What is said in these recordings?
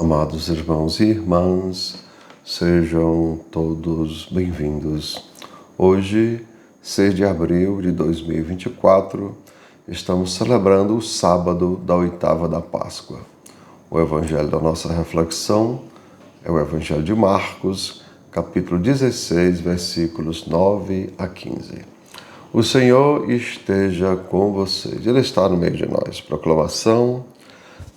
Amados irmãos e irmãs, sejam todos bem-vindos. Hoje, 6 de abril de 2024, estamos celebrando o sábado da oitava da Páscoa. O evangelho da nossa reflexão é o Evangelho de Marcos, capítulo 16, versículos 9 a 15. O Senhor esteja com vocês. Ele está no meio de nós. Proclamação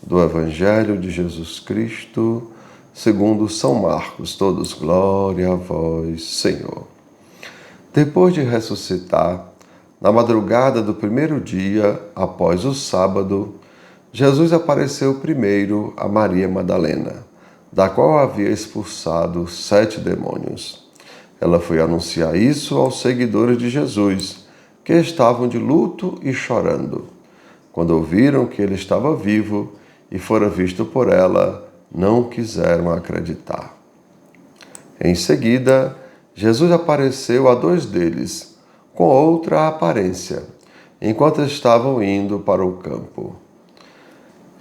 do Evangelho de Jesus Cristo, segundo São Marcos. Todos, glória a vós, Senhor. Depois de ressuscitar, na madrugada do primeiro dia, após o sábado, Jesus apareceu primeiro a Maria Madalena, da qual havia expulsado 7 demônios. Ela foi anunciar isso aos seguidores de Jesus, que estavam de luto e chorando. Quando ouviram que ele estava vivo e fora visto por ela, não quiseram acreditar. Em seguida, Jesus apareceu a 2 deles, com outra aparência, enquanto estavam indo para o campo.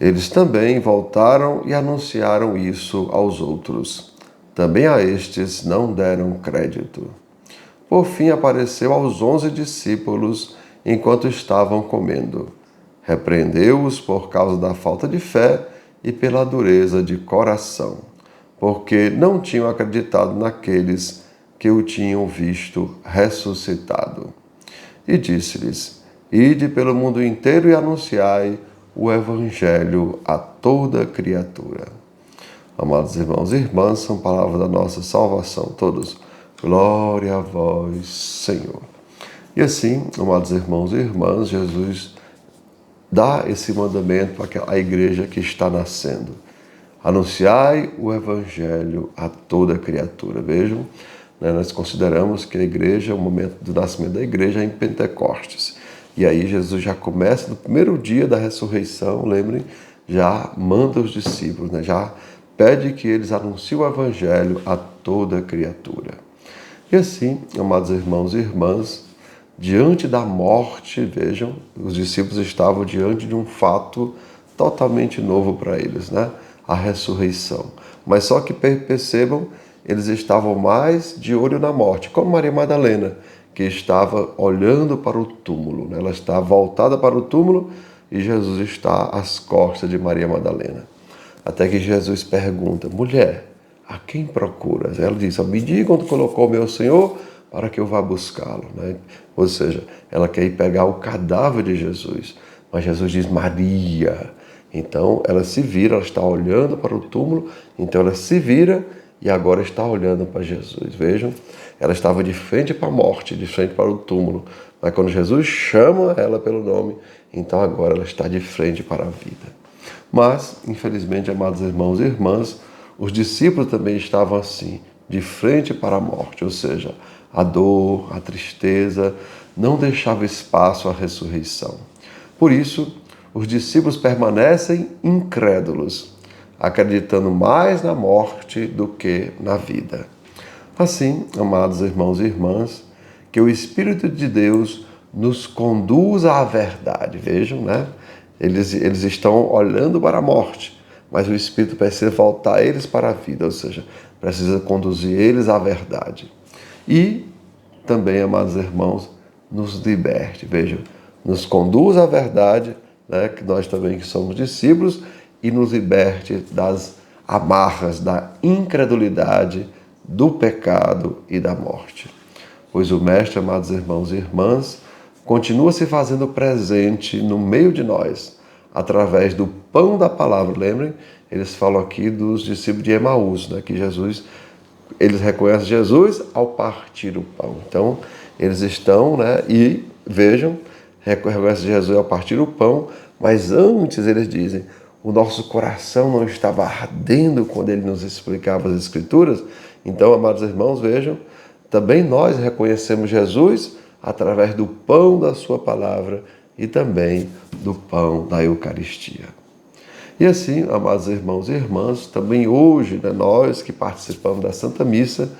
Eles também voltaram e anunciaram isso aos outros. Também a estes não deram crédito. Por fim, apareceu aos 11 discípulos enquanto estavam comendo. Repreendeu-os por causa da falta de fé e pela dureza de coração, porque não tinham acreditado naqueles que o tinham visto ressuscitado. E disse-lhes: Ide pelo mundo inteiro e anunciai o Evangelho a toda criatura. Amados irmãos e irmãs, são palavras da nossa salvação. Todos, glória a vós, Senhor. E assim, amados irmãos e irmãs, Jesus dá esse mandamento para a igreja que está nascendo. Anunciai o Evangelho a toda criatura. Vejam, nós consideramos que a igreja, o momento do nascimento da igreja é em Pentecostes. E aí Jesus já começa no primeiro dia da ressurreição, lembrem, já manda os discípulos, já pede que eles anunciem o Evangelho a toda criatura. E assim, amados irmãos e irmãs, diante da morte, vejam, os discípulos estavam diante de um fato totalmente novo para eles, a ressurreição. Mas só que percebam, eles estavam mais de olho na morte, como Maria Madalena, que estava olhando para o túmulo. Ela está voltada para o túmulo e Jesus está às costas de Maria Madalena. Até que Jesus pergunta: mulher, a quem procuras? Ela diz: me diga onde colocou meu Senhor, para que eu vá buscá-lo. Ou seja, ela quer ir pegar o cadáver de Jesus. Mas Jesus diz: Maria. Então ela se vira, ela está olhando para o túmulo, então ela se vira e agora está olhando para Jesus. Vejam, ela estava de frente para a morte, de frente para o túmulo. Mas quando Jesus chama ela pelo nome, então agora ela está de frente para a vida. Mas, infelizmente, amados irmãos e irmãs, os discípulos também estavam assim, de frente para a morte, ou seja, a dor, a tristeza, não deixava espaço à ressurreição. Por isso, os discípulos permanecem incrédulos, acreditando mais na morte do que na vida. Assim, amados irmãos e irmãs, que o Espírito de Deus nos conduza à verdade. Vejam, Eles estão olhando para a morte, mas o Espírito precisa voltar eles para a vida, ou seja, precisa conduzir eles à verdade. E também, amados irmãos, nos liberte, vejam, nos conduz à verdade, que nós também que somos discípulos, e nos liberte das amarras da incredulidade, do pecado e da morte. Pois o Mestre, amados irmãos e irmãs, continua se fazendo presente no meio de nós, através do pão da palavra. Lembrem, eles falam aqui dos discípulos de Emaús, que eles reconhecem Jesus ao partir o pão. Então, eles estão, e vejam, reconhecem Jesus ao partir o pão, mas antes eles dizem: o nosso coração não estava ardendo quando ele nos explicava as Escrituras. Então, amados irmãos, vejam, também nós reconhecemos Jesus através do pão da sua palavra e também do pão da Eucaristia. E assim, amados irmãos e irmãs, também hoje, nós que participamos da Santa Missa,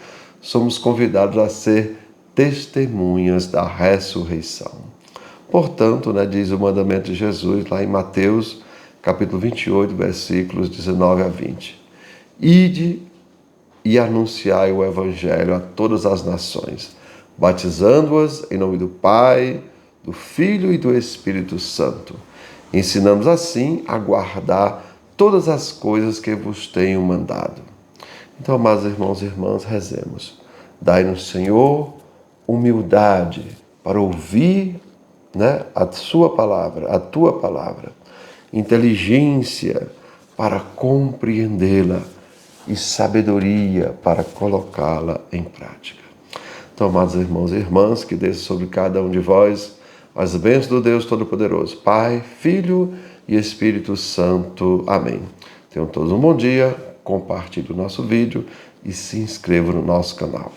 somos convidados a ser testemunhas da ressurreição. Portanto, diz o mandamento de Jesus lá em Mateus, capítulo 28, versículos 19 a 20. Ide e anunciai o Evangelho a todas as nações, batizando-as em nome do Pai, do Filho e do Espírito Santo, ensinando assim a guardar todas as coisas que vos tenho mandado. Então, amados irmãos e irmãs, rezemos. Dai-nos, Senhor, humildade para ouvir, a sua palavra, a tua palavra, inteligência para compreendê-la e sabedoria para colocá-la em prática. Então, amados irmãos e irmãs, que desça sobre cada um de vós as bênçãos do Deus Todo-Poderoso, Pai, Filho e Espírito Santo. Amém. Tenham todos um bom dia, compartilhe o nosso vídeo e se inscreva no nosso canal.